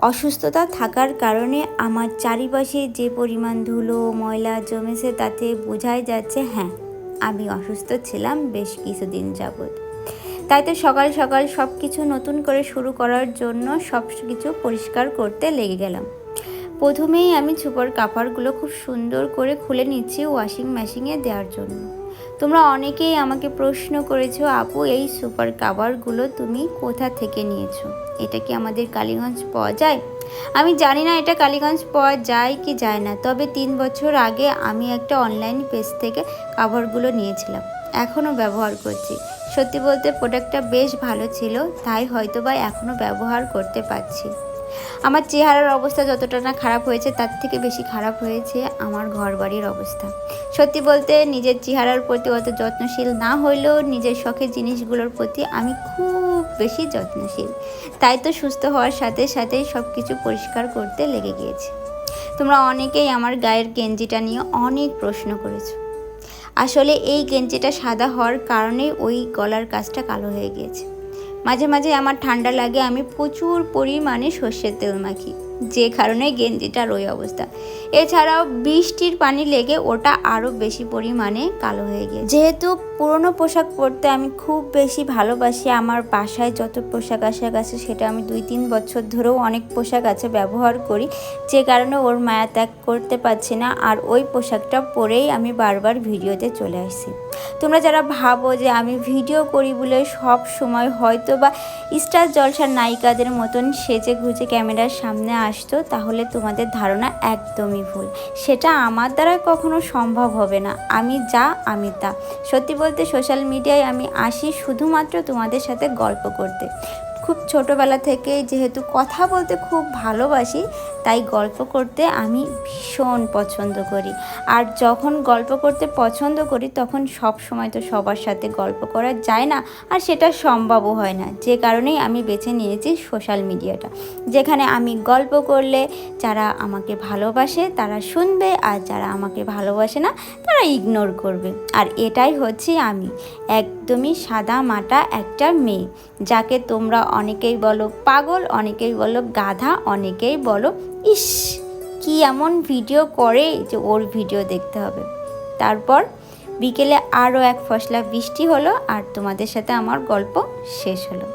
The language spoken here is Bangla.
অসুস্থতা থাকার কারণে আমার চারিপাশে যে পরিমাণ ধুলো ময়লা জমেছে তাতে বোঝাই যাচ্ছে হ্যাঁ, আমি অসুস্থ ছিলাম বেশ কিছুদিন যাবৎ। তাই তো সকাল সকাল সব কিছু নতুন করে শুরু করার জন্য সব কিছু পরিষ্কার করতে লেগে গেলাম। প্রথমেই আমি সুপার কাভারগুলো খুব সুন্দর করে খুলে নিচ্ছি ওয়াশিং মেশিনে দেওয়ার জন্য। তোমরা অনেকেই আমাকে প্রশ্ন করেছো, আপু এই সুপার কাভারগুলো তুমি কোথা থেকে নিয়েছো? এটা কি আমাদের কালীগঞ্জ পাওয়া যায়? আমি জানি না এটা কালীগঞ্জ পাওয়া যায় কি যায় না, তবে 3 বছর আগে আমি একটা অনলাইন পেজ থেকে কাভারগুলো নিয়েছিলাম, এখনও ব্যবহার করছি। সত্যি বলতে প্রোডাক্টটা বেশ ভালো ছিল, তাই হয়তোবা এখনও ব্যবহার করতে পারছি। আমার চেহারার অবস্থা যতটা না খারাপ হয়েছে তার থেকে বেশি খারাপ হয়েছে আমার ঘরবাড়ির অবস্থা। সত্যি বলতে নিজের চেহারার প্রতি অত যত্নশীল না হলেও নিজের শখের জিনিসগুলোর প্রতি আমি খুব বেশি যত্নশীল। তাই তো সুস্থ হওয়ার সাথে সাথেই সব কিছু পরিষ্কার করতে লেগে গিয়েছে। তোমরা অনেকেই আমার গায়ের গেঞ্জিটা নিয়ে অনেক প্রশ্ন করেছো। আসলে এই গেঞ্জিটা সাদা হওয়ার কারণে ওই গলার কাজটা কালো হয়ে গিয়েছে। মাঝে মাঝে আমার ঠান্ডা লাগে, আমি প্রচুর পরিমাণে সর্ষের তেল মাখি, যে কারণে গেঞ্জিটার ওই অবস্থা। এছাড়াও বৃষ্টির পানি লেগে ওটা আরও বেশি পরিমাণে কালো হয়ে গিয়েছে। যেহেতু পুরনো পোশাক পরতে আমি খুব বেশি ভালোবাসি, আমার বাসায় যত পোশাক আশাক আছে সেটা আমি 2-3 বছর ধরেও অনেক পোশাক আছে ব্যবহার করি, যে কারণে ওর মায়া ত্যাগ করতে পারছি না। আর ওই পোশাকটা পরেই আমি বারবার ভিডিওতে চলে আসছি। তোমরা যারা ভাবো যে আমি ভিডিও করি বলে সব সময় হয়তো বা স্টার জলসার নায়িকাদের মতন সেজে গুজে ক্যামেরার সামনে আসতো, তাহলে তোমাদের ধারণা একদমই ভুল। সেটা আমার দ্বারা কখনো সম্ভব হবে না। আমি যা আমি তা। সত্যি বলতে সোশ্যাল মিডিয়ায় আমি আসি শুধুমাত্র তোমাদের সাথে গল্প করতে। খুব ছোটোবেলা থেকে যেহেতু কথা বলতে খুব ভালোবাসি, তাই গল্প করতে আমি ভীষণ পছন্দ করি। আর যখন গল্প করতে পছন্দ করি তখন সব সময় তো সবার সাথে গল্প করা যায় না, আর সেটা সম্ভবও হয় না, যে কারণেই আমি বেছে নিয়েছি সোশ্যাল মিডিয়াটা, যেখানে আমি গল্প করলে যারা আমাকে ভালোবাসে তারা শুনবে, আর যারা আমাকে ভালোবাসে না তারা ইগনোর করবে। আর এটাই হচ্ছে আমি, একদমই সাদা মাটা একটা মেয়ে, যাকে তোমরা অনেকেই বলো পাগল, অনেকেই বলো গাধা, অনেকেই বলো ইস কি এমন ভিডিও করে যে ওর ভিডিও দেখতে হবে। তারপর বিকেলে আরও এক ফসলা বৃষ্টি হলো আর তোমাদের সাথে আমার গল্প শেষ হলো।